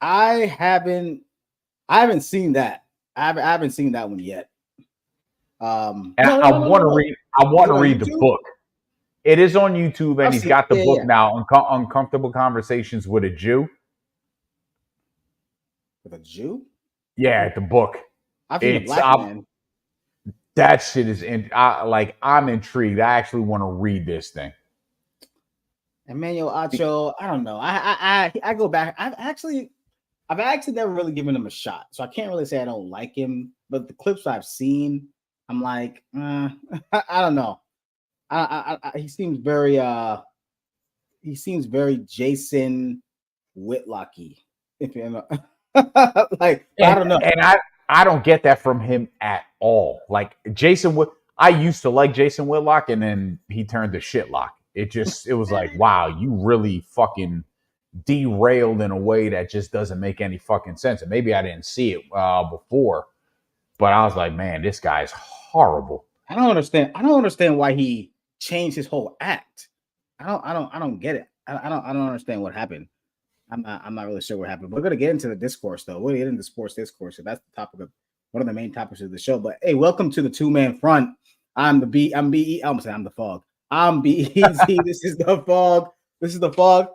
I haven't seen that. I haven't seen that one yet. And No, no, I no, no, want no, to no. read. I Is want it to on read the YouTube? book. It is on YouTube, and I've he's seen. got the Yeah, book yeah. now. Uncomfortable Conversations with a Jew. With a Jew? Yeah, the book. I've seen the It's black man. that shit is I'm intrigued. I actually want to read this thing. Emmanuel Acho. I don't know. I go back. I've actually never really given him a shot, so I can't really say I don't like him. But the clips I've seen, I'm like, I don't know. He seems very Jason Whitlocky. If you know, like I don't know. And I don't get that from him at all. Like I used to like Jason Whitlock, and then he turned to shitlock. It was like, wow, you really fucking derailed in a way that just doesn't make any fucking sense. And maybe I didn't see it before, but I was like, man, this guy's horrible. I don't understand. I don't understand why he changed his whole act. I don't get it. I don't understand what happened. I'm not really sure what happened. We're gonna get into the discourse though. We're gonna get into sports discourse. So that's the topic of one of the main topics of the show. But hey, welcome to the two-man front. I'm the B. I'm B. I'm saying I'm the fog. I'm BEZ. This is the fog. This is the fog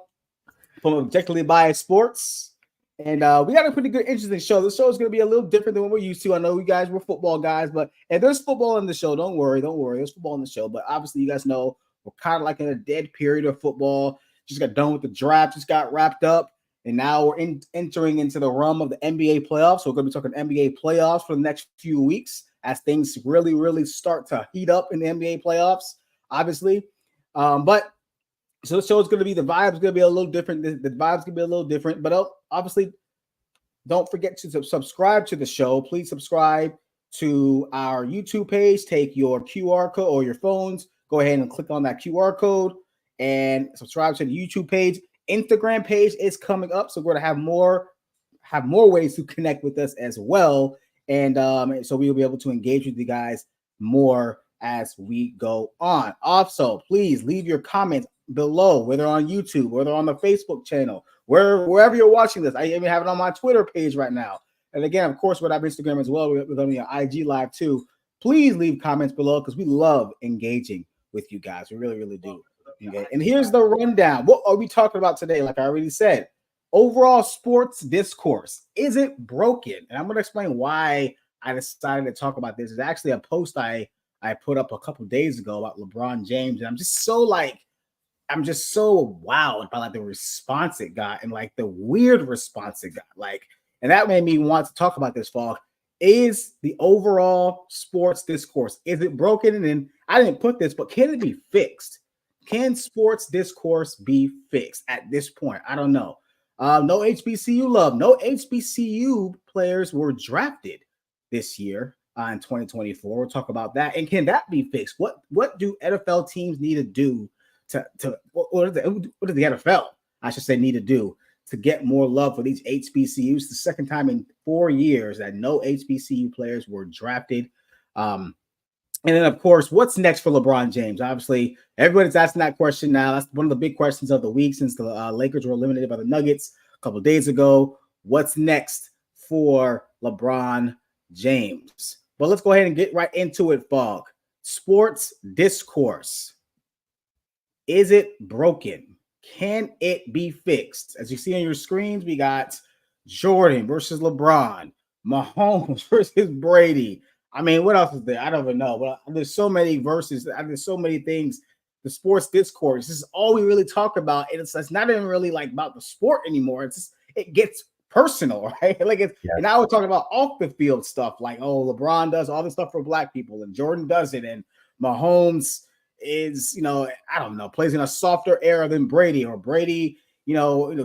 from Objectively Biased Sports. And we got a pretty good, interesting show. The show is going to be a little different than what we're used to. I know you guys were football guys, but and there's football in the show. Don't worry. There's football in the show. But obviously, you guys know we're kind of like in a dead period of football. Just got done with the draft, just got wrapped up. And now we're entering into the realm of the NBA playoffs. So we're going to be talking NBA playoffs for the next few weeks as things really, really start to heat up in the NBA playoffs, obviously. But so the show is going to be, the vibe's going to be a little different. The vibe's going to be a little different. But obviously, don't forget to subscribe to the show. Please subscribe to our YouTube page. Take your QR code or your phones. Go ahead and click on that QR code and subscribe to the YouTube page. Instagram page is coming up, so we're going to have more ways to connect with us as well. And so we'll be able to engage with you guys more as we go on. Also, please leave your comments below, whether on YouTube, whether on the Facebook channel, wherever you're watching this. I even have it on my Twitter page right now. And again, of course, we have Instagram as well. We're going to be on IG Live too. Please leave comments below because we love engaging with you guys. We really, really do. Okay. And here's the rundown. What are we talking about today? Like I already said, overall sports discourse. Is it broken? And I'm going to explain why I decided to talk about this. It's actually a post I put up a couple days ago about LeBron James. And I'm just so wowed by like the response it got and like the weird response it got. Like, and that made me want to talk about this, Fall. Is the overall sports discourse, is it broken? And then I didn't put this, but can it be fixed? Can sports discourse be fixed at this point? I don't know. No HBCU love. No HBCU players were drafted this year in 2024. We'll talk about that. And can that be fixed? What do NFL teams need to do what does the NFL, I should say, need to do to get more love for these HBCUs? The second time in 4 years that no HBCU players were drafted. And then, of course, what's next for LeBron James? Obviously, everybody's asking that question now. That's one of the big questions of the week since the Lakers were eliminated by the Nuggets a couple of days ago. What's next for LeBron James? But let's go ahead and get right into it, Fog. Sports discourse. Is it broken? Can it be fixed? As you see on your screens, we got Jordan versus LeBron, Mahomes versus Brady. I mean, what else is there? I don't even know. But there's so many verses. There's so many things. The sports discourse. This is all we really talk about. And it's not even really like about the sport anymore. It's just, it gets personal, right? Like it's, and now we're talking about off the field stuff. Like, oh, LeBron does all this stuff for black people, and Jordan does it, and Mahomes is, I don't know, plays in a softer era than Brady, or Brady,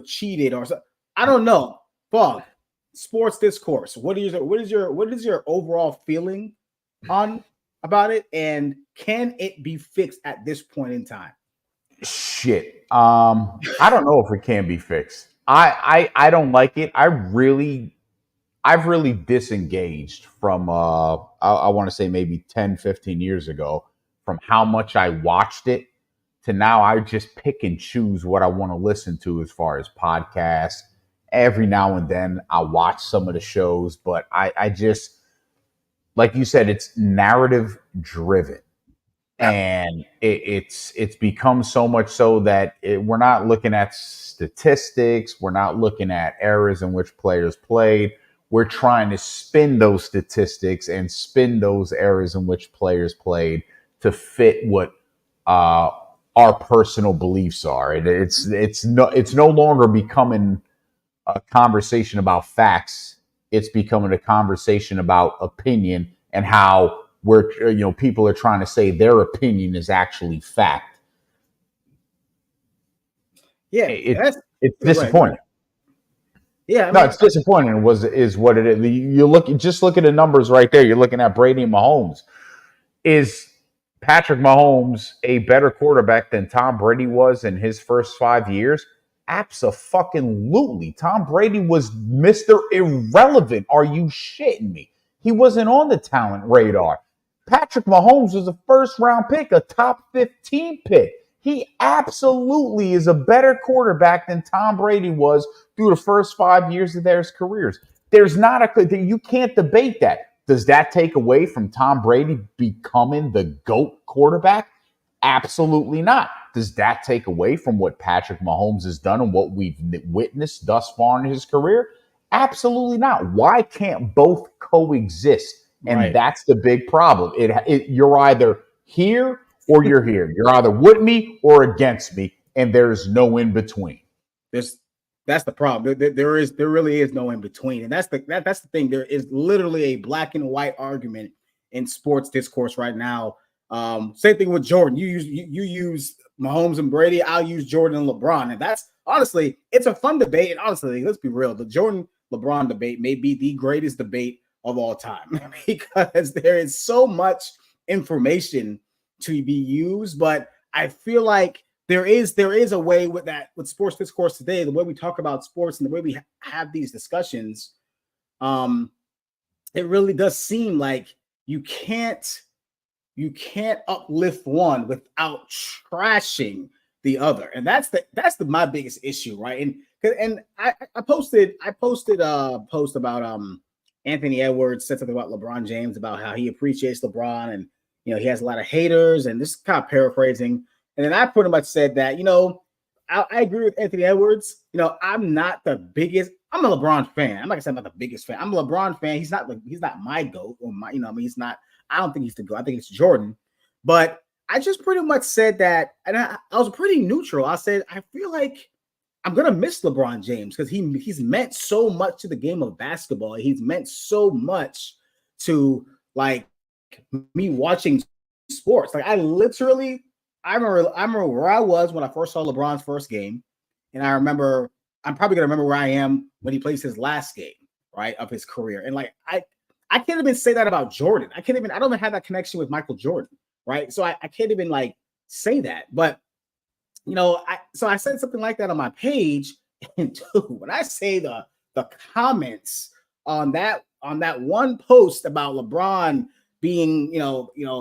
cheated or so. I don't know. Fog. Sports discourse. What is your overall feeling on about it, and can it be fixed at this point in time? Shit. I don't know if it can be fixed. I don't like it. I've really disengaged from I want to say maybe 10, 15 years ago from how much I watched it to now I just pick and choose what I want to listen to as far as podcasts Every now and then I watch some of the shows, but I just, like you said, it's narrative driven. And it's become so much so that we're not looking at statistics. We're not looking at eras in which players played. We're trying to spin those statistics and spin those eras in which players played to fit what our personal beliefs are. It's no longer becoming a conversation about facts. It's becoming a conversation about opinion and how people are trying to say their opinion is actually fact. Yeah, It's right. disappointing. Yeah, I No, mean, it's disappointing. Is what it is. You look at the numbers right there. You're looking at Brady and Mahomes. Is Patrick Mahomes a better quarterback than Tom Brady was in his first 5 years? Abso-fucking-lutely. Tom Brady was Mr. Irrelevant. Are you shitting me? He wasn't on the talent radar. Patrick Mahomes was a first round pick, a top 15 pick. He absolutely is a better quarterback than Tom Brady was through the first 5 years of their careers. There's not you can't debate that. Does that take away from Tom Brady becoming the GOAT quarterback? Absolutely not. Does that take away from what Patrick Mahomes has done and what we've witnessed thus far in his career? Absolutely not. Why can't both coexist? And right. that's the big problem. You're either here or you're here. You're either with me or against me, and there's no in between. That's the problem. There really is no in between, and that's the thing. There is literally a black and white argument in sports discourse right now. Same thing with Jordan. You use Mahomes and Brady. I'll use Jordan and LeBron, and that's honestly, it's a fun debate. And honestly, let's be real, the Jordan LeBron debate may be the greatest debate of all time because there is so much information to be used. But I feel like there is a way with sports discourse today, the way we talk about sports and the way we have these discussions. It really does seem like you can't uplift one without trashing the other, and that's my biggest issue, right? And I posted a post about Anthony Edwards said something about LeBron James, about how he appreciates LeBron, and he has a lot of haters, and this is kind of paraphrasing. And then I pretty much said that, I agree with Anthony Edwards. I'm not the biggest. I'm a LeBron fan. I'm not gonna say I'm not the biggest fan. I'm a LeBron fan. He's not my GOAT or my, he's not. I don't think he's the GOAT. I think it's Jordan. But I just pretty much said that, and I was pretty neutral. I said I feel like I'm gonna miss LeBron James because he's meant so much to the game of basketball. He's meant so much to like me watching sports. Like I remember where I was when I first saw LeBron's first game, and I'm probably gonna remember where I am when he plays his last game, right, of his career. And like I can't even say that about Jordan. I don't even have that connection with Michael Jordan, right? So I can't even like say that. But I said something like that on my page, and dude, when I say the comments on that one post about LeBron being,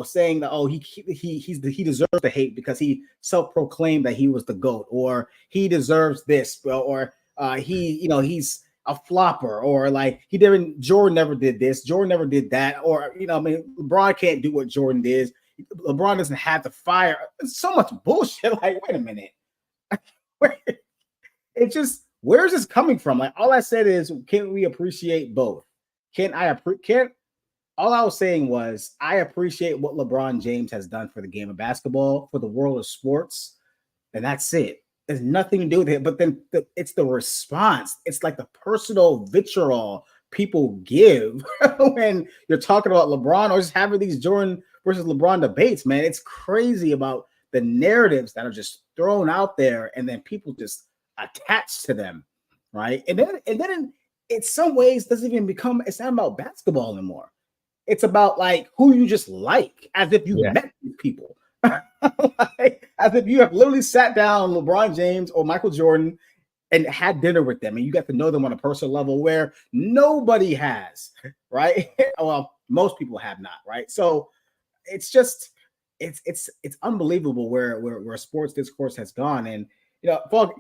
saying that, he deserves the hate because he self-proclaimed that he was the GOAT, or he deserves this, or he's a flopper, or like Jordan never did this, Jordan never did that, or LeBron can't do what Jordan did. LeBron doesn't have the fire. It's so much bullshit. Like, wait a minute. It's just, where's this coming from? Like, all I said is, can we appreciate both? All I was saying was, I appreciate what LeBron James has done for the game of basketball, for the world of sports, and that's it. There's nothing to do with it. But then it's the response. It's like the personal vitriol people give when you're talking about LeBron, or just having these Jordan versus LeBron debates, man. It's crazy about the narratives that are just thrown out there, and then people just attach to them, right? And then in some ways, it's not about basketball anymore. It's about like who you just like, as if you met these people. As if you have literally sat down LeBron James or Michael Jordan and had dinner with them, and you got to know them on a personal level where nobody has, right? Well, most people have not, right? So it's just it's unbelievable where sports discourse has gone. And Paul,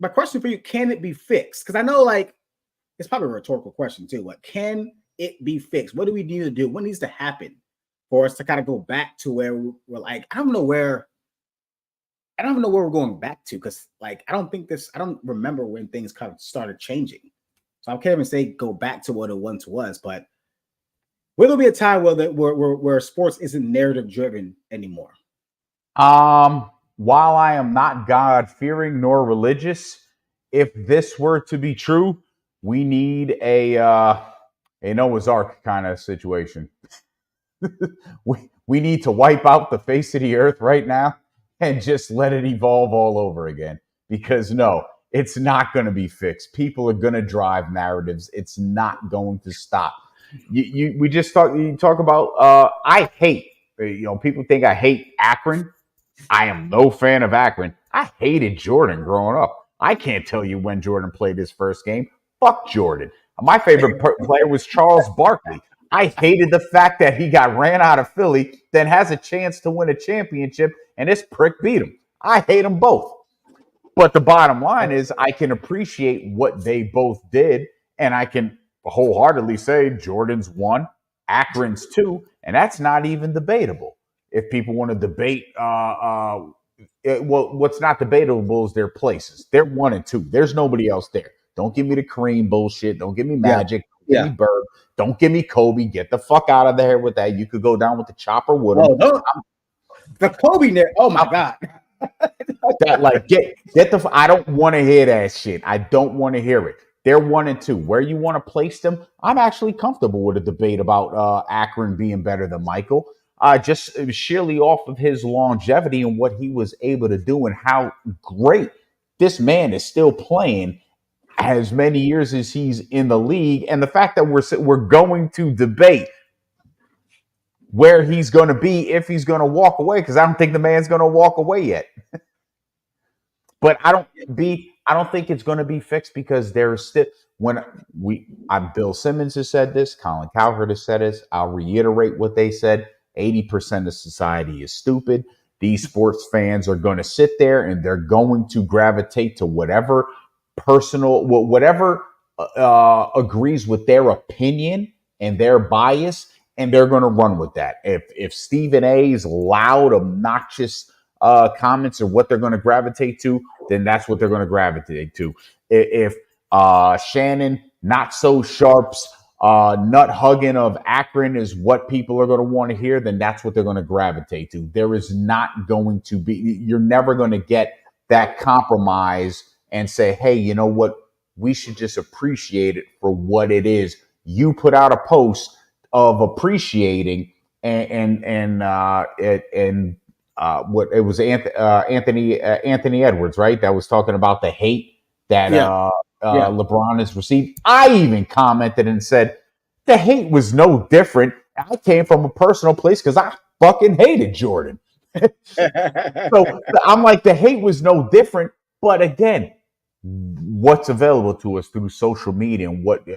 my question for you: can it be fixed? Because I know, like, it's probably a rhetorical question too. But can it be fixed? What do we need to do? What needs to happen for us to kind of go back to where we're like? I don't know where. I don't even know where we're going back to because, like, I don't remember when things kind of started changing. So I can't even say go back to what it once was. But will there be a time where sports isn't narrative driven anymore? While I am not God fearing nor religious, if this were to be true, we need a Noah's Ark kind of situation. we need to wipe out the face of the earth right now and just let it evolve all over again. Because no, it's not going to be fixed. People are going to drive narratives. It's not going to stop. We just talk about. I hate. People think I hate Akron. I am no fan of Akron. I hated Jordan growing up. I can't tell you when Jordan played his first game. Fuck Jordan. My favorite player was Charles Barkley. I hated the fact that he got ran out of Philly, then has a chance to win a championship, and this prick beat him. I hate them both. But the bottom line is I can appreciate what they both did, and I can wholeheartedly say Jordan's 1, Akron's 2, and that's not even debatable. If people want to debate, what's not debatable is their places. They're 1 and 2. There's nobody else there. Don't give me the Kareem bullshit. Don't give me Magic. Don't give me Bird. Don't give me Kobe. Get the fuck out of there with that. You could go down with the chopper with him. The Kobe there. Oh my God. That like get the. I don't want to hear that shit. I don't want to hear it. They're 1 and 2. Where you want to place them? I'm actually comfortable with a debate about Akron being better than Michael. Just sheerly off of his longevity and what he was able to do and how great this man is still playing as many years as he's in the league, and the fact that we're going to debate where he's going to be if he's going to walk away, because I don't think the man's going to walk away yet. But I don't think it's going to be fixed because there's still Bill Simmons has said this, Colin Cowherd has said this. I'll reiterate what they said. 80% of society is stupid. These sports fans are going to sit there and they're going to gravitate to whatever agrees with their opinion and their bias, and they're going to run with that. If Stephen A's loud, obnoxious comments are what they're going to gravitate to, then that's what they're going to gravitate to. If Shannon Not So Sharp's nut hugging of Akron is what people are going to want to hear, then that's what they're going to gravitate to. There is not going to be, you're never going to get that compromise and say, hey, you know what? We should just appreciate it for what it is. You put out a post of appreciating and what it was Anthony Edwards, right? That was talking about the hate that LeBron has received. I even commented and said the hate was no different. I came from a personal place because I fucking hated Jordan. So I'm like, the hate was no different. But again, what's available to us through social media and what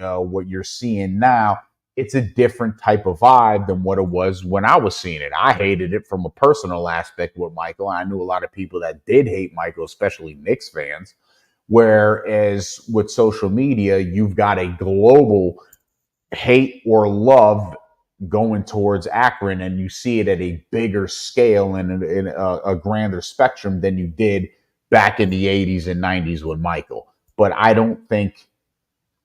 you're seeing now, it's a different type of vibe than what it was when I was seeing it. I hated it from a personal aspect with Michael. I knew a lot of people that did hate Michael, especially Knicks fans. Whereas with social media, you've got a global hate or love going towards Akron, and you see it at a bigger scale and in a grander spectrum than you did back in the 80s and 90s with Michael. But I don't think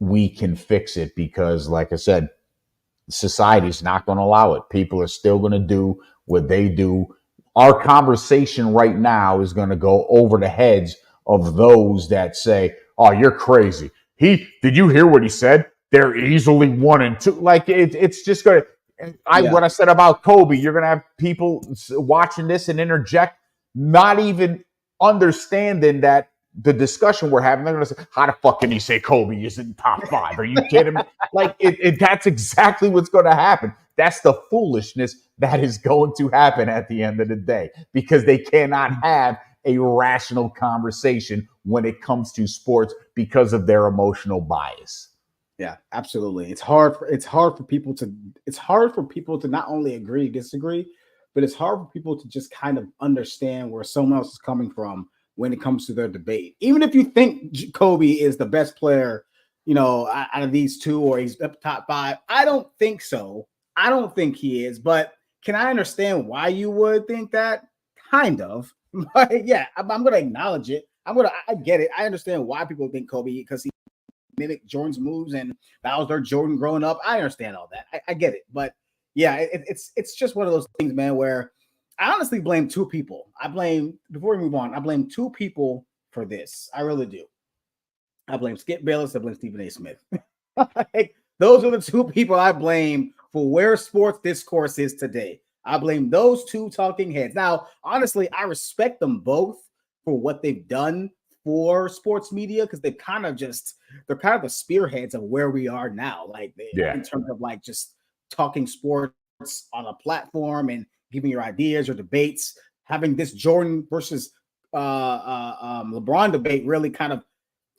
we can fix it because, like I said, society's not going to allow it. People are still going to do what they do. Our conversation right now is going to go over the heads of those that say, oh, you're crazy. Did you hear what he said? They're easily 1 and 2. Like it's just going to, what I said about Kobe, you're going to have people watching this and interject, not even understanding that the discussion we're having. They're going to say, how the fuck can he say Kobe isn't top 5? Are you kidding me? Like that's exactly what's going to happen. That's the foolishness that is going to happen at the end of the day, because they cannot have a rational conversation when it comes to sports because of their emotional bias. Yeah, absolutely. It's hard for people to not only agree, disagree, but it's hard for people to just kind of understand where someone else is coming from when it comes to their debate. Even if you think Kobe is the best player, out of these two, or he's up top 5, I don't think so. I don't think he is, but can I understand why you would think that? Kind of. But yeah, I'm going to acknowledge it. I get it. I understand why people think Kobe, because he mimicked Jordan's moves and that was their Jordan growing up. I understand all that. I get it. But yeah, it's just one of those things, man, where I honestly blame two people. Before we move on, I blame two people for this. I really do. I blame Skip Bayless. I blame Stephen A. Smith. Like, those are the two people I blame for where sports discourse is today. I blame those two talking heads. Now, honestly, I respect them both for what they've done for sports media, because they're kind of the spearheads of where we are now. Like, in terms of like just talking sports on a platform and giving your ideas or debates, having this Jordan versus LeBron debate really kind of,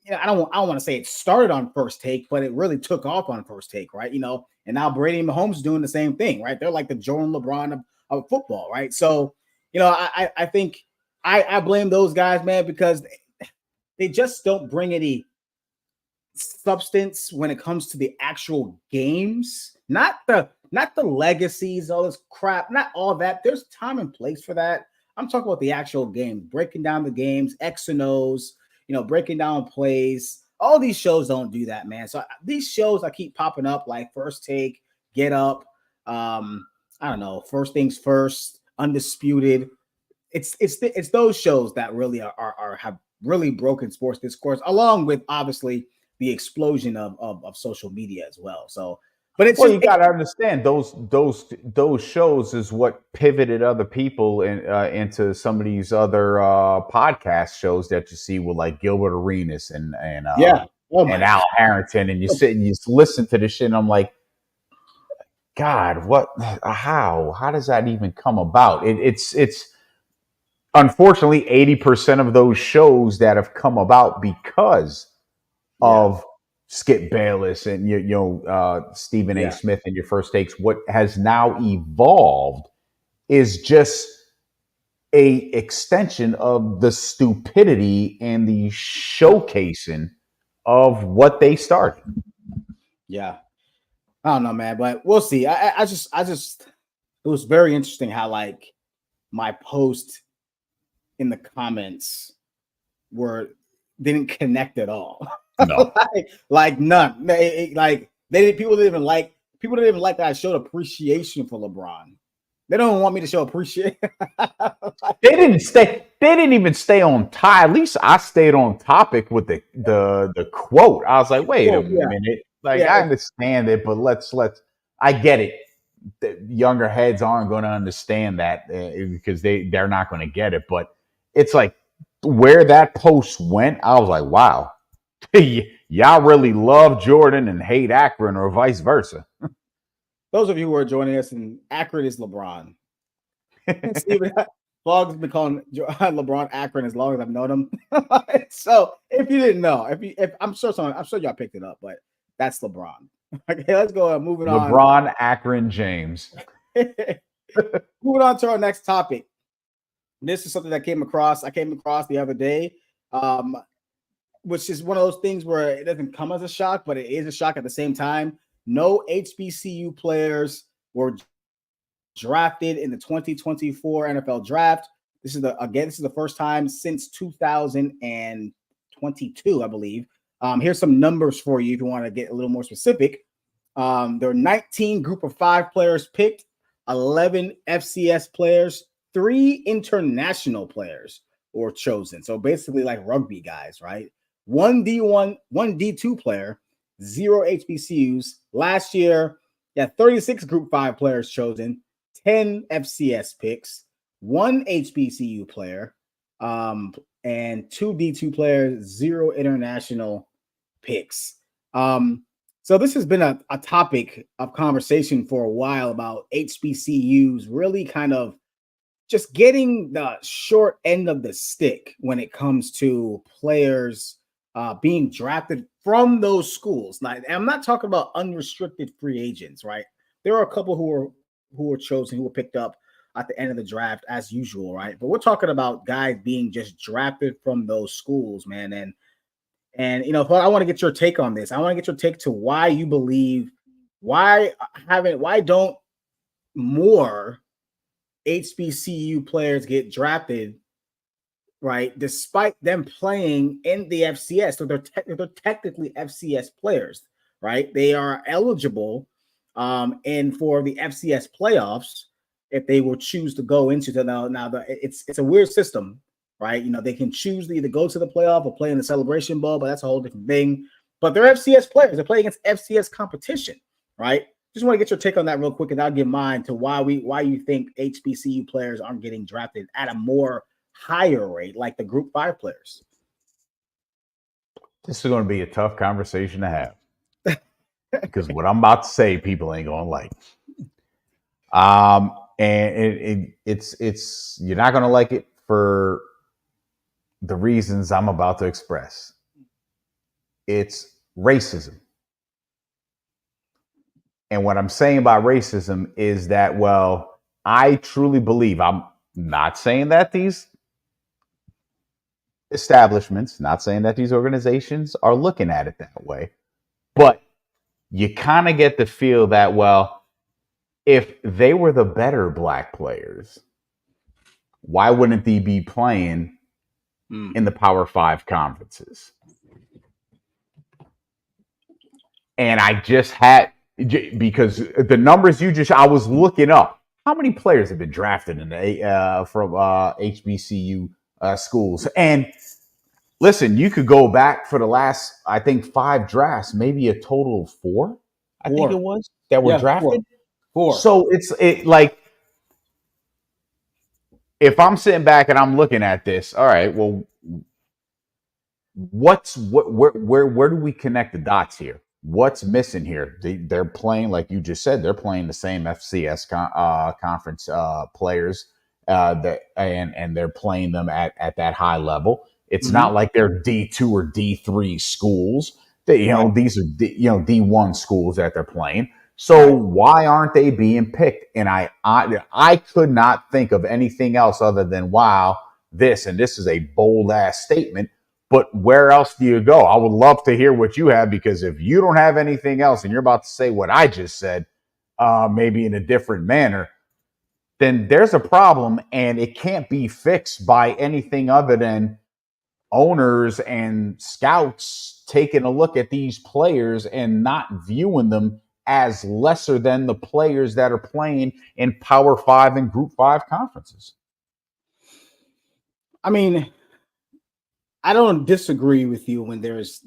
I don't want to say it started on First Take, but it really took off on First Take, right? And now Brady and Mahomes doing the same thing, right? They're like the Jordan LeBron of football, right? So, I think I blame those guys, man, because they just don't bring any substance when it comes to the actual games, not the legacies, all this crap, not all that. There's time and place for that. I'm talking about the actual game, breaking down the games, X and O's, breaking down plays. All these shows don't do that, man. So these shows that keep popping up, like First Take, Get Up, I don't know, First Things First, Undisputed. It's those shows that really have really broken sports discourse, along with obviously the explosion of social media as well. So, but you got to understand those shows is what pivoted other people into some of these other podcast shows that you see with like Gilbert Arenas and Al Harrington, and you sit and you listen to this shit, and I'm like, God, how does that even come about? It's unfortunately 80% of those shows that have come about because of Skip Bayless and Stephen A. Smith and your First Takes. What has now evolved is just a extension of the stupidity and the showcasing of what they started. Yeah, I don't know, man, but we'll see. I just it was very interesting how like my post in the comments didn't connect at all. No. like none. People didn't even like that I showed appreciation for LeBron. They don't want me to show appreciation. They didn't even stay on tie. At least I stayed on topic with the quote. I was like, wait a minute. I understand it, but let's I get it. The younger heads aren't going to understand that because they're not going to get it. But it's like where that post went, I was like, wow. Y'all really love Jordan and hate Akron, or vice versa. Those of you who are joining us, and Akron is LeBron. Steven Vlog's been calling LeBron Akron as long as I've known him. So if you didn't know, if I'm sure y'all picked it up, but that's LeBron. Okay, let's go. Moving on. LeBron Akron James. Moving on to our next topic. This is something that I came across the other day. Which is one of those things where it doesn't come as a shock, but it is a shock at the same time. No HBCU players were drafted in the 2024 NFL draft. This is the first time since 2022, I believe. Here's some numbers for you if you want to get a little more specific. There are 19 group of 5 players picked, 11 FCS players, 3 international players were chosen. So basically like rugby guys, right? 1 D1, 1 D2 player, 0 HBCUs. Last year, 36 Group 5 players chosen, 10 FCS picks, 1 HBCU player, and 2 D2 players, 0 international picks. So this has been a topic of conversation for a while about HBCUs really kind of just getting the short end of the stick when it comes to players being drafted from those schools. Now, I'm not talking about unrestricted free agents, right? There are a couple who were chosen, who were picked up at the end of the draft as usual, right? But we're talking about guys being just drafted from those schools, man. And I want to get your take on this. I want to get your take to why you believe why don't more HBCU players get drafted, right? Despite them playing in the FCS, so they're technically FCS players, right? They are eligible, and for the FCS playoffs if they will choose to go into it's a weird system, right? They can choose to either go to the playoff or play in the Celebration Bowl, but that's a whole different thing. But they're FCS players; they play against FCS competition, right? Just want to get your take on that real quick, and I'll give mine to why you think HBCU players aren't getting drafted at a more higher rate, like the Group 5 players. This is going to be a tough conversation to have because what I'm about to say, people ain't going to like. And it's you're not going to like it for the reasons I'm about to express. It's racism. And what I'm saying about racism is that, well, I truly believe, I'm not saying that these establishments, not saying that these organizations are looking at it that way, but you kind of get the feel that, well, if they were the better black players, why wouldn't they be playing in the Power 5 conferences? And I just had, because the numbers I was looking up, how many players have been drafted from HBCU schools? And listen, you could go back for the last, I think, 5 drafts, maybe a total of 4. I think it was that were drafted. 4. So it's like, if I'm sitting back and I'm looking at this, all right, well, where do we connect the dots here? What's missing here? They're playing, like you just said, they're playing the same FCS conference players and they're playing them at that high level. It's not like they're D2 or D3 schools. These are D1 schools that they're playing. So why aren't they being picked? And I could not think of anything else other than, wow, this is a bold ass statement. But where else do you go? I would love to hear what you have, because if you don't have anything else and you're about to say what I just said, maybe in a different manner, then there's a problem, and it can't be fixed by anything other than owners and scouts taking a look at these players and not viewing them as lesser than the players that are playing in Power 5 and Group 5 conferences. I mean, I don't disagree with you when there's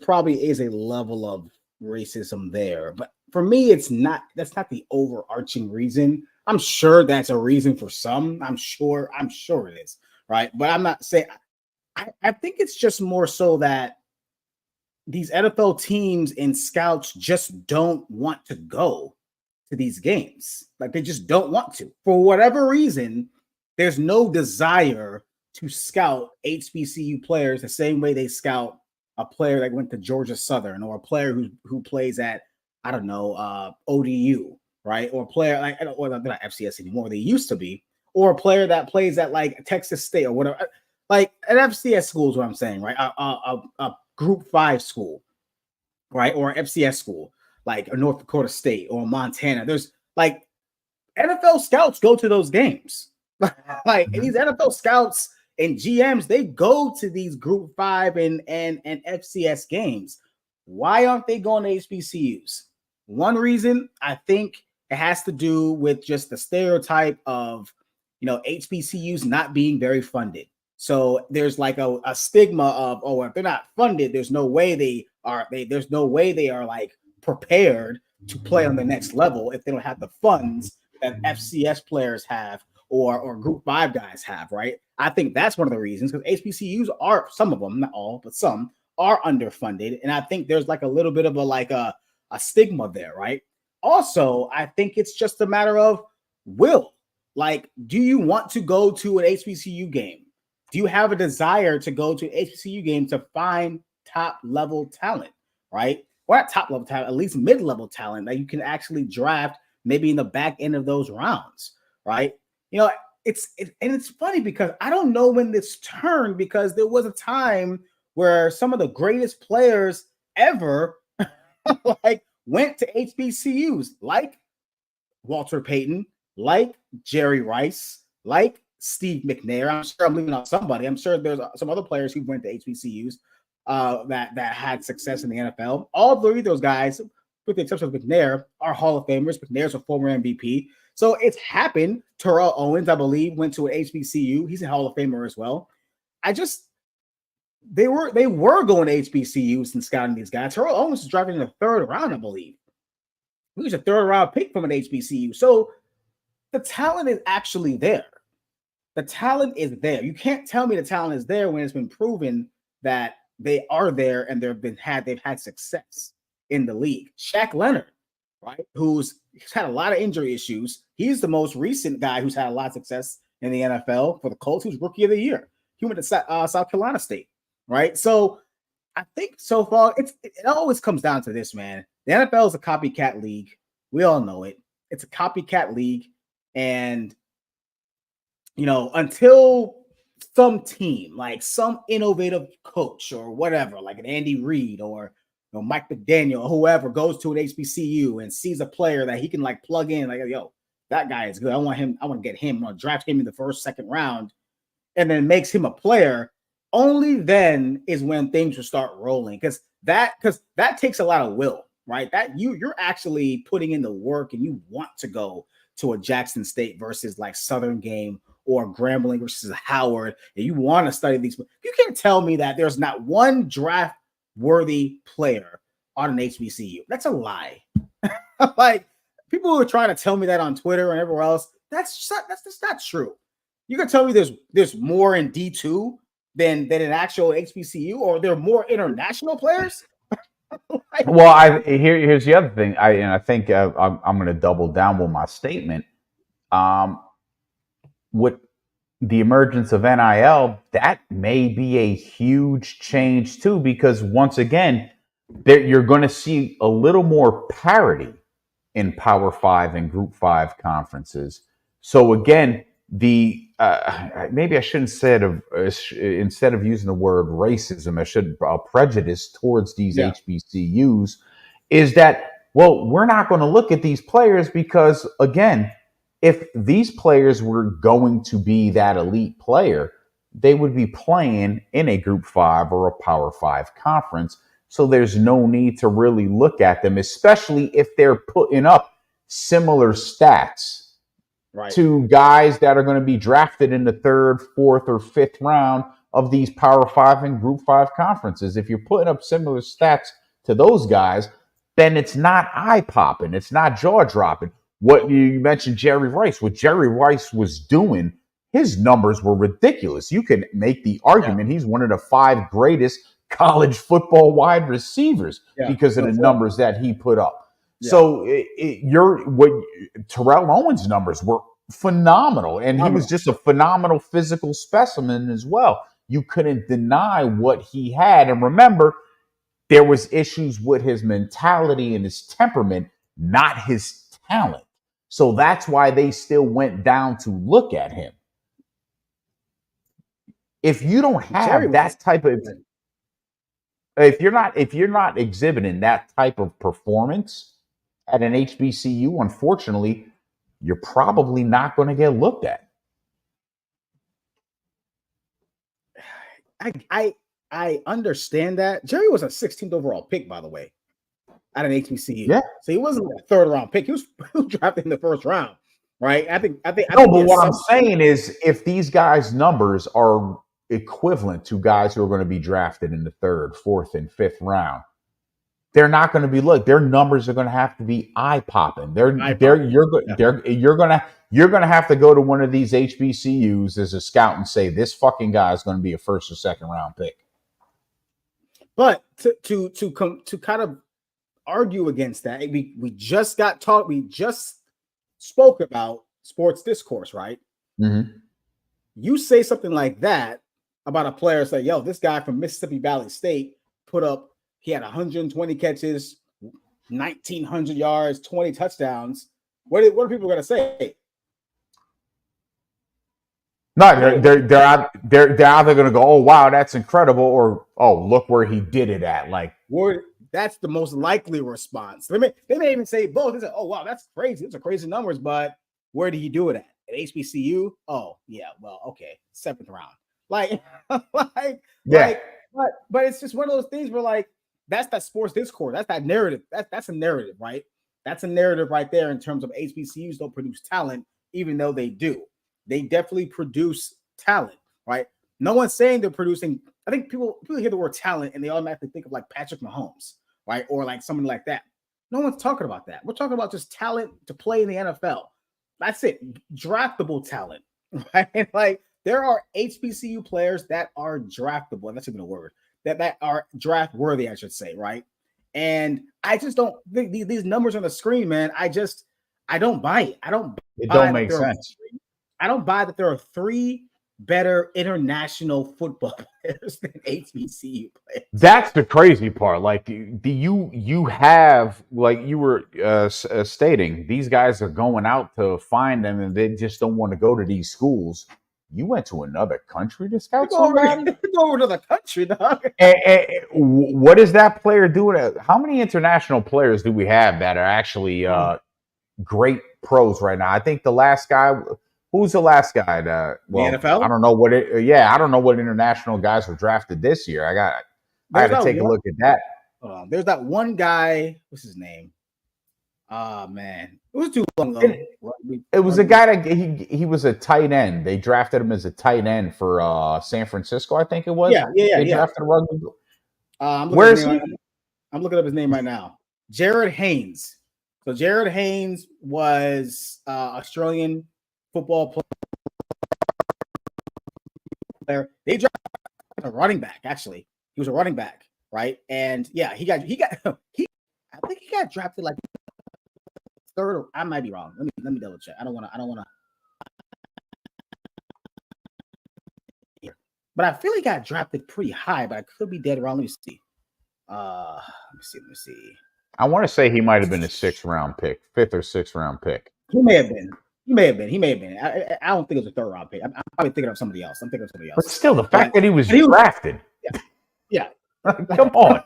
probably is a level of racism there, but for me, that's not the overarching reason. I'm sure that's a reason for some. I'm sure it is, right? But I'm not saying. I think it's just more so that these NFL teams and scouts just don't want to go to these games. Like, they just don't want to. For whatever reason, there's no desire to scout HBCU players the same way they scout a player that went to Georgia Southern, or a player who plays at, I don't know, ODU, right? Or a player like, or they're not FCS anymore, they used to be, or a player that plays at like Texas State or whatever. Like an FCS school is what I'm saying, right? A Group 5 school, right? Or an FCS school, like a North Dakota State or Montana. There's like NFL scouts go to those games. Like these NFL scouts and GMs, they go to these Group 5 and FCS games. Why aren't they going to HBCUs? One reason, I think it has to do with just the stereotype of, HBCUs not being very funded. So there's like a stigma of, oh, if they're not funded, there's no way they are like prepared to play on the next level if they don't have the funds that FCS players have or Group 5 guys have, right? I think that's one of the reasons, because HBCUs are, some of them, not all, but some are underfunded. And I think there's like a little bit of a stigma there, right? Also, I think it's just a matter of will. Like, do you want to go to an HBCU game? Do you have a desire to go to an HBCU game to find top level talent, right? Or not top level talent, at least mid-level talent that you can actually draft maybe in the back end of those rounds, right? it's funny because I don't know when this turned, because there was a time where some of the greatest players ever like went to HBCUs, like Walter Payton, like Jerry Rice, like Steve McNair. I'm sure I'm leaving out somebody. I'm sure there's some other players who went to HBCUs that had success in the NFL. All three of those guys, with the exception of McNair, are Hall of Famers. McNair's a former MVP. So it's happened. Terrell Owens, I believe, went to an HBCU. He's a Hall of Famer as well. They were going to HBCUs and scouting these guys. Terrell Owens was drafted in the third round, I believe. He was a third round pick from an HBCU. So the talent is actually there. The talent is there. You can't tell me the talent is there when it's been proven that they are there and they've had success in the league. Shaq Leonard, right, who's had a lot of injury issues. He's the most recent guy who's had a lot of success in the NFL for the Colts, who's Rookie of the Year. He went to South Carolina State, right? So I think so far it always comes down to this, man. The NFL is a copycat league. We all know it. It's a copycat league. And, until some team, like some innovative coach or whatever, like an Andy Reid or Mike McDaniel or whoever, goes to an HBCU and sees a player that he can like plug in, like, yo, that guy is good. I want to get him. I want to draft him in the first, second round, and then makes him a player. Only then is when things will start rolling, because that takes a lot of will, right? That you're actually putting in the work, and you want to go to a Jackson State versus like Southern game or Grambling versus Howard, and you want to study these. You can't tell me that there's not one draft worthy player on an HBCU. That's a lie. Like, people who are trying to tell me that on Twitter and everywhere else, that's not true. You can tell me there's more in D2 than an actual HBCU, or there are more international players. Like, well, here's the other thing. I think I'm going to double down with my statement. With the emergence of NIL, that may be a huge change too, because once again, you're going to see a little more parity in Power 5 and Group 5 conferences. So again, maybe I shouldn't say instead of using the word racism, I should prejudice towards these HBCUs, is that, well, we're not going to look at these players because, again, if these players were going to be that elite player, they would be playing in a Group 5 or a Power 5 conference. So there's no need to really look at them, especially if they're putting up similar stats to guys that are going to be drafted in the third, fourth, or fifth round of these Power 5 and Group 5 conferences. If you're putting up similar stats to those guys, then it's not eye-popping. It's not jaw-dropping. What you mentioned, Jerry Rice, what Jerry Rice was doing, his numbers were ridiculous. You can make the argument he's one of the 5 greatest college football wide receivers because of the numbers that he put up. Yeah. So Terrell Owens' numbers were phenomenal, and he was just a phenomenal physical specimen as well. You couldn't deny what he had. And remember, there was issues with his mentality and his temperament, not his talent. So that's why they still went down to look at him. If you don't have that type of, if you're not exhibiting that type of performance at an HBCU, unfortunately, you're probably not going to get looked at. I understand that. Jerry was a 16th overall pick, by the way, at an HBCU. Yeah. So he wasn't a third round pick. He was drafted in the first round, right? I think. No, but what I'm saying is, if these guys' numbers are equivalent to guys who are going to be drafted in the third, fourth, and fifth round, they're not going to be looked. Their numbers are going to have to be eye popping. You're going to have to go to one of these HBCUs as a scout and say, this fucking guy is going to be a first or second round pick. But to kind of argue against that, we just spoke about sports discourse, right? Mm-hmm. You say something like that about a player, say, yo, this guy from Mississippi Valley State he had 120 catches, 1,900 yards, 20 touchdowns. What are people going to say? No, they're either going to go, oh wow, that's incredible, or oh look where he did it at. Like, that's the most likely response. They may even say both. They say, oh wow, that's crazy. Those are crazy numbers, but where did he do it at? At HBCU? Oh yeah, well okay, 7th round. Like, yeah, but it's just one of those things where like that's that sports discourse. That's that narrative. That's a narrative, right? That's a narrative right there in terms of HBCUs don't produce talent, even though they do. They definitely produce talent, right? No one's saying they're producing. I think people hear the word talent and they automatically think of like Patrick Mahomes, right? Or like somebody like that. No one's talking about that. We're talking about just talent to play in the NFL. That's it. Draftable talent, right? Like there are HBCU players that are draftable. That's even a word. That are draft worthy, I should say, right? And I just don't think these numbers on the screen, man. I don't buy it. it don't make there sense. I don't buy that there are 3 better international football players than HBCU players. That's the crazy part. Like you have, like you were stating, these guys are going out to find them, and they just don't want to go to these schools. You went to another country to scout somebody? Go over to the country, dog. What is that player doing? How many international players do we have that are actually great pros right now? I think the last guy. Who's the last guy? Well, the NFL? I don't know what it. Yeah, I don't know what international guys were drafted this year. I got to take a look at that. There's that one guy. What's his name? Oh man, it was too long ago. It was a guy that he was a tight end. They drafted him as a tight end for San Francisco, I think it was. Yeah. They drafted a rugby. Where is he? I'm looking up his name right now. Jared Haynes. So Jared Haynes was Australian football player. They drafted a running back. Actually, he was a running back, right? And yeah, I think he got drafted like 3rd. Or I might be wrong. Let me double check. I don't want to. But I feel he got drafted pretty high, but I could be dead wrong. Let me see. Let me see. I want to say he might have been a 6th round pick, 5th or 6th round pick. He may have been. I don't think it was a 3rd round pick. I'm probably thinking of somebody else. But still, the fact that he was drafted. Yeah. Come on.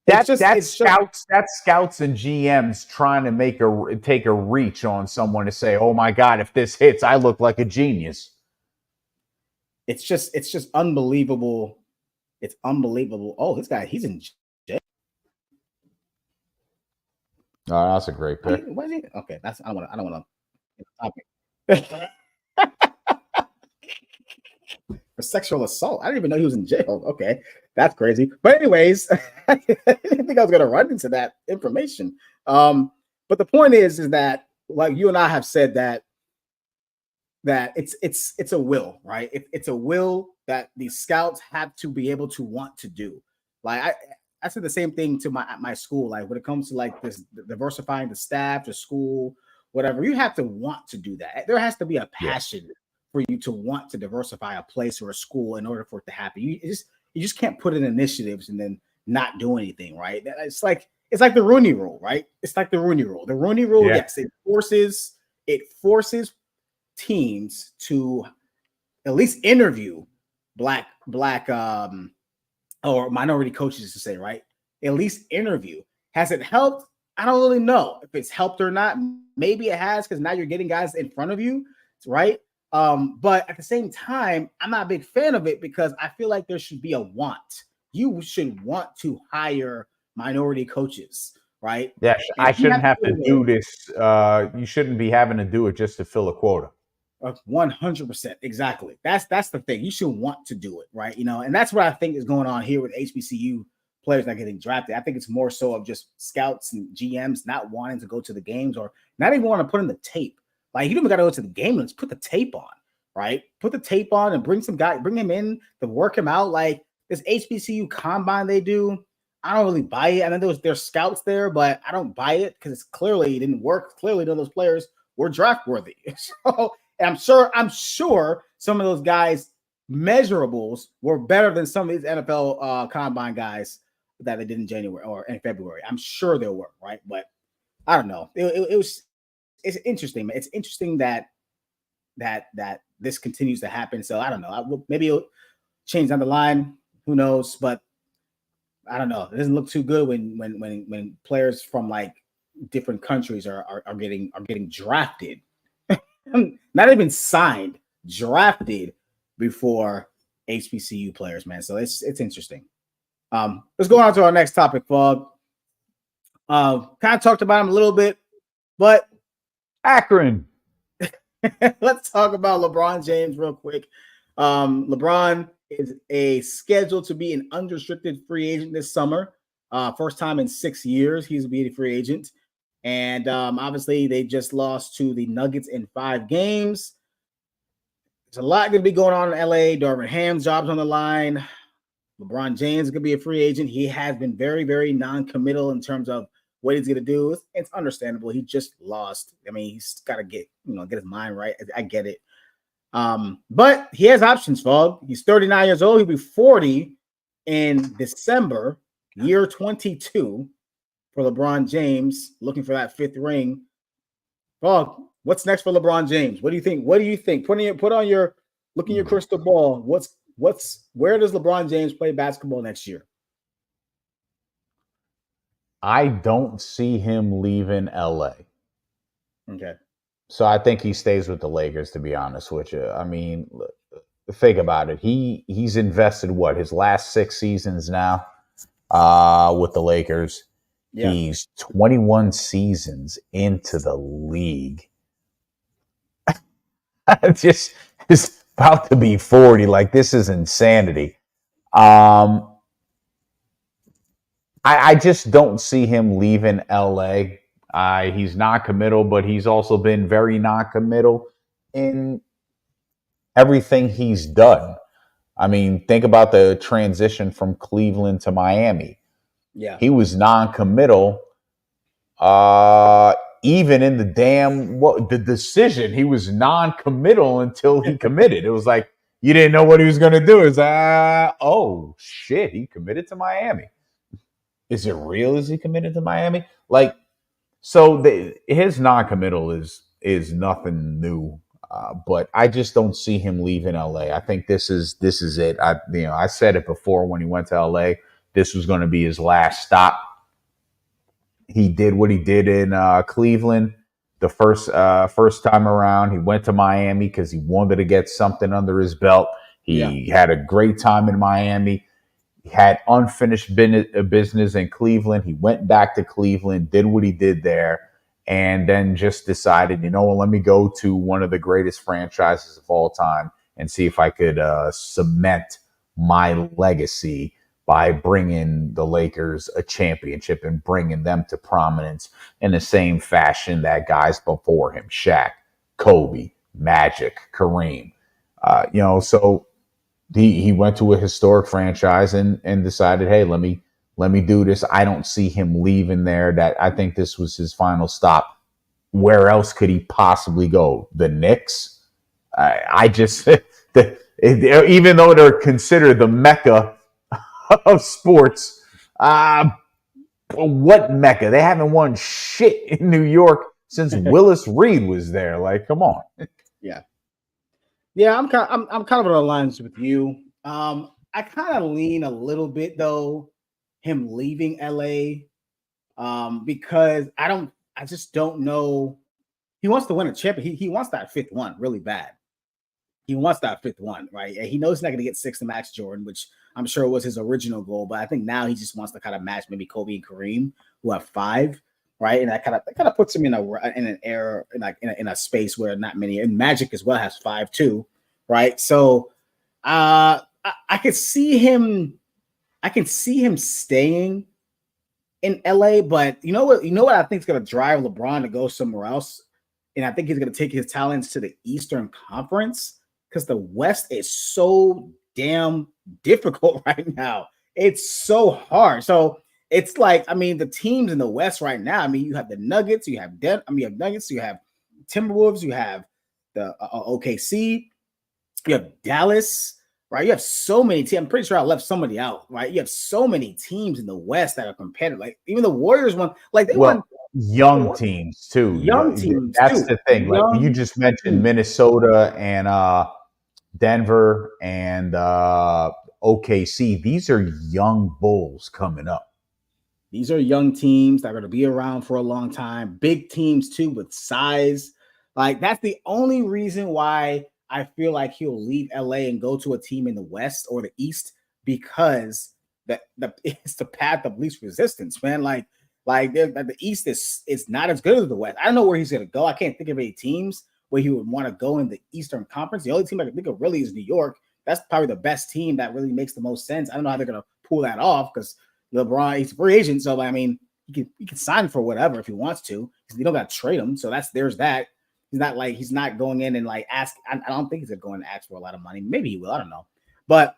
That's scouts and GMs trying to take a reach on someone to say, "Oh my God, if this hits, I look like a genius." It's just unbelievable. It's unbelievable. Oh, this guy, he's in jail. Oh, that's a great pick. What is he? Okay, I don't want to. For sexual assault. I didn't even know he was in jail. Okay, that's crazy. But anyways, I didn't think I was going to run into that information. But the point is that like you and I have said that it's a will, right? It's a will that these scouts have to be able to want to do. Like I said the same thing to my school. Like when it comes to like this diversifying the staff, the school, whatever, you have to want to do that. There has to be a passion for you to want to diversify a place or a school in order for it to happen. You just can't put in initiatives and then not do anything, right? It's like the Rooney Rule, right? It's like the Rooney Rule. The Rooney Rule, yes, it forces teams to at least interview black or minority coaches to say, right? At least interview. Has it helped? I don't really know if it's helped or not. Maybe it has because now you're getting guys in front of you, right? But at the same time, I'm not a big fan of it because I feel like there should be a want. You should want to hire minority coaches, right? Yeah, I shouldn't have to do this. You shouldn't be having to do it just to fill a quota. 100%. Exactly. That's the thing. You should want to do it, right? And that's what I think is going on here with HBCU players not getting drafted. I think it's more so of just scouts and GMs not wanting to go to the games or not even want to put in the tape. Like you don't even got to go to the game. Let's put the tape on, right? Put the tape on and bring him in to work him out. Like this HBCU combine they do, I don't really buy it. I know there's scouts there, but I don't buy it because it didn't work. Clearly, none of those players were draft worthy. So, and I'm sure some of those guys' measurables were better than some of these NFL combine guys that they did in January or in February. I'm sure they were, right? But I don't know. It's interesting. It's interesting that that this continues to happen. So I don't know. Maybe it'll change down the line. Who knows? But I don't know. It doesn't look too good when players from like different countries are getting drafted, not even signed, drafted before HBCU players, man. So it's interesting. Let's go on to our next topic, Fog. Kind of talked about him a little bit, but Akron. let's talk about LeBron James real quick. LeBron is scheduled to be an unrestricted free agent this summer. First time in 6 years he's be a free agent. And obviously they just lost to the Nuggets in 5 games. There's a lot going to be going on in LA. Darvin Ham's job's on the line. LeBron James is going to be a free agent. He has been very, very non-committal in terms of what he's going to do. It's understandable. He just lost. I mean, he's got to get his mind right. I get it. But he has options, Fog. He's 39 years old. He'll be 40 in December, year 22 for LeBron James, looking for that 5th ring. Fog, what's next for LeBron James? What do you think? Look in your crystal ball. Where does LeBron James play basketball next year? I don't see him leaving LA. Okay. So I think he stays with the Lakers, to be honest with you. I mean, think about it. He's invested his last 6 seasons now with the Lakers. Yeah. He's 21 seasons into the league. Just is about to be 40. Like, this is insanity. I just don't see him leaving LA. He's non-committal, but he's also been very non-committal in everything he's done. I mean, think about the transition from Cleveland to Miami. Yeah. He was non-committal. Even in the decision, he was non-committal until he committed. It was like, you didn't know what he was going to do. It's oh, shit, he committed to Miami. Is it real? Is he committed to Miami? Like, so his non-committal is nothing new, but I just don't see him leaving LA. I think this is it. I said it before when he went to LA. This was going to be his last stop. He did what he did in Cleveland the first time around. He went to Miami because he wanted to get something under his belt. He had a great time in Miami. He had unfinished business in Cleveland. He went back to Cleveland, did what he did there, and then just decided, let me go to one of the greatest franchises of all time and see if I could cement my legacy by bringing the Lakers a championship and bringing them to prominence in the same fashion that guys before him, Shaq, Kobe, Magic, Kareem, so he went to a historic franchise and decided, hey, let me do this. I don't see him leaving there. That I think this was his final stop. Where else could he possibly go? The Knicks? I just even though they're considered the Mecca of sports, what Mecca? They haven't won shit in New York since Willis Reed was there. Like, come on. Yeah, I'm kind of on the lines with you. I kind of lean a little bit though, him leaving LA, because I just don't know. He wants to win a championship. He wants that 5th one really bad. He wants that 5th one, right? And he knows he's not going to get 6 to Max Jordan, which I'm sure was his original goal. But I think now he just wants to kind of match maybe Kobe and Kareem, who have 5. Right, and that kind of puts him in an era, in a space where not many, and Magic as well has 5 too, right? So, I could see him staying in LA, but you know what I think is going to drive LeBron to go somewhere else, and I think he's going to take his talents to the Eastern Conference because the West is so damn difficult right now. It's so hard. So. It's like, the teams in the West right now, you have the Nuggets, you have Nuggets, you have Timberwolves, you have the OKC, you have Dallas, right? You have so many teams. I'm pretty sure I left somebody out, right? You have so many teams in the West that are competitive. Like, even the Warriors won, like, they won young teams too. Young teams That's too. the thing. Like you Young just mentioned, teams. Minnesota and Denver and OKC. These are young Bulls coming up. These are young teams that are going to be around for a long time. Big teams too with size. Like that's the only reason why I feel like he'll leave LA and go to a team in the West or the East, because it's the path of least resistance, man. Like the East is not as good as the West. I don't know where he's going to go. I can't think of any teams where he would want to go in the Eastern Conference. The only team I can think of really is New York. That's probably the best team that really makes the most sense. I don't know how they're going to pull that off because LeBron, he's a free agent, so I mean, he can sign for whatever if he wants to. You don't got to trade him, so there's that. He's not going in and like ask. I don't think he's gonna go and ask for a lot of money. Maybe he will. I don't know, but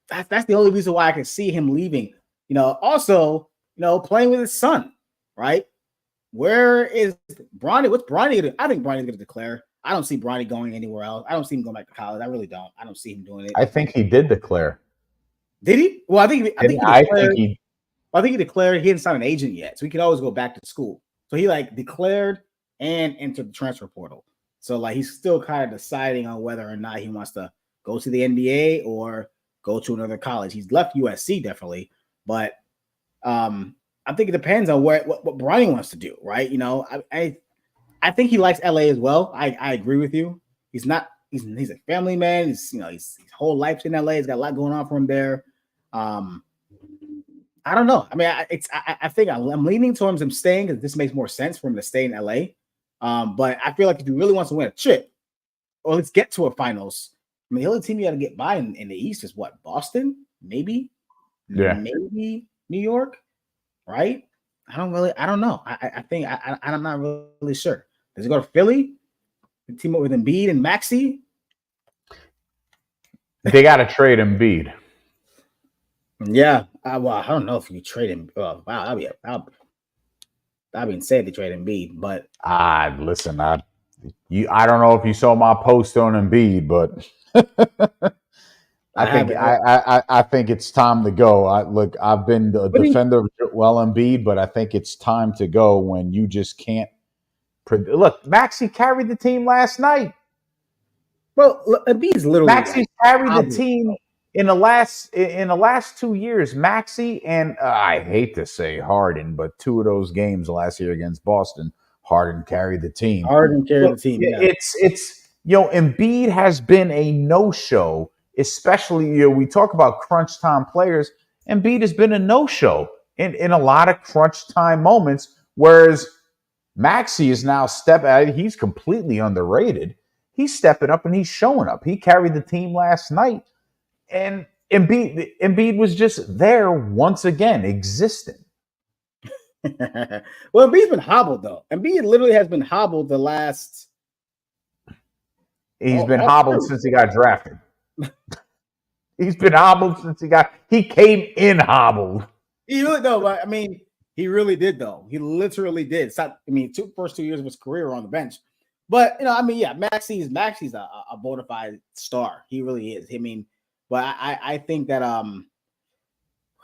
that's the only reason why I can see him leaving. Also, playing with his son, right? Where is Bronny? What's Bronny gonna do? I think Bronny's gonna declare. I don't see Bronny going anywhere else. I don't see him going back to college. I really don't. I don't see him doing it. I think he did declare. Did he? Well, I think he declared he didn't sign an agent yet, so he could always go back to school. So he declared and entered the transfer portal. So he's still kind of deciding on whether or not he wants to go to the NBA or go to another college. He's left USC definitely, but I think it depends on what Bronny wants to do, right? I think he likes LA as well. I agree with you. He's a family man. His whole life's in LA. He's got a lot going on for him there. I don't know. I mean, I think I'm leaning towards him staying because this makes more sense for him to stay in LA. But I feel like if he really wants to win a chip, or let's get to a finals. I mean, the only team you got to get by in the East is what? Boston, maybe, maybe New York, right? I don't know. I think I'm not really sure. Does he go to Philly? The team up with Embiid and Maxey? They got to trade Embiid. Yeah, I don't know if you trade him. Wow, that'd be insane to trade Embiid. But listen, I don't know if you saw my post on Embiid, but I think it's time to go. I've been the defender of Joel Embiid, but I think it's time to go when you just can't. Look, Maxey carried the team last night. Well, Embiid's literally Maxey carried the team. In the last 2 years, Maxey and I hate to say Harden, but two of those games last year against Boston, Harden carried the team. Yeah. It's Embiid has been a no-show, especially we talk about crunch time players. Embiid has been a no-show in a lot of crunch time moments, whereas Maxey is now he's completely underrated. He's stepping up and he's showing up. He carried the team last night. And Embiid was just there once again, existing. Well, Embiid's been hobbled, though. Embiid literally has been hobbled the last... He's been hobbled since he got drafted. He's been hobbled since he came in hobbled. He really, though, but I mean, he really did, though. He literally did. First 2 years of his career on the bench. But, Maxey's a bona fide star. He really is. I mean... But I think that I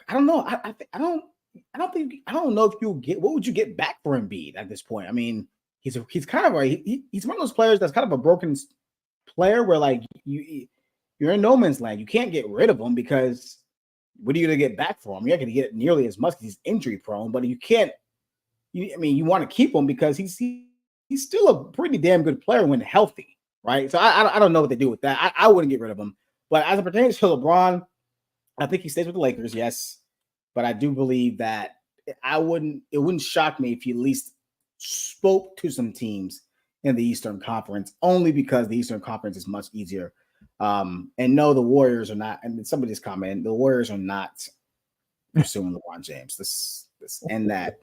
don't know. I don't know if you get what would you get back for Embiid at this point. I mean, he's kind of he's one of those players that's kind of a broken player where you're in no man's land. You can't get rid of him because what are you gonna get back for him? You're not gonna get nearly as much because he's injury prone, but you can't. You want to keep him because he's still a pretty damn good player when healthy, right? So I don't know what they do with that. I wouldn't get rid of him. But as it pertains to LeBron, I think he stays with the Lakers, yes. But I do believe that it wouldn't shock me if he at least spoke to some teams in the Eastern Conference, only because the Eastern Conference is much easier. And no, the Warriors are not, and somebody's commenting, the Warriors are not pursuing LeBron James. This end that.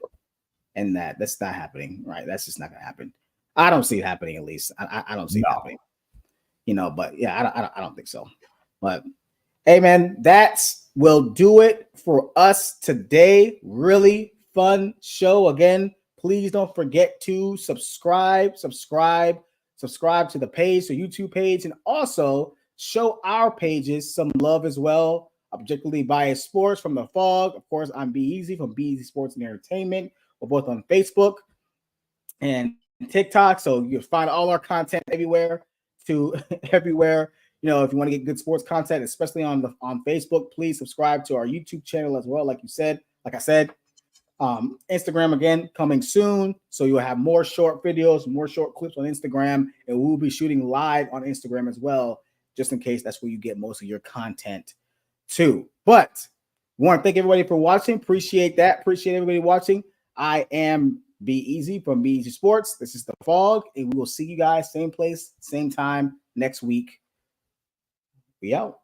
That's not happening, right? That's just not gonna happen. I don't see it happening, at least. I don't see it happening. But yeah, I don't think so. But hey, man, that will do it for us today. Really fun show. Again, please don't forget to subscribe to the page, the YouTube page, and also show our pages some love as well. Objectively Biased Sports from the Fog. Of course, I'm Be Easy from Be Easy Sports and Entertainment. We're both on Facebook and TikTok, so you'll find all our content everywhere. Everywhere. You know, if you want to get good sports content, especially on Facebook, please subscribe to our YouTube channel as well. Like I said, Instagram again coming soon, so you'll have more short videos, more short clips on Instagram, and we'll be shooting live on Instagram as well, just in case that's where you get most of your content too. But we want to thank everybody for watching. Appreciate that. Appreciate everybody watching. I am Be Easy from Be Easy Sports. This is The Fog, and we will see you guys same place, same time next week. We out.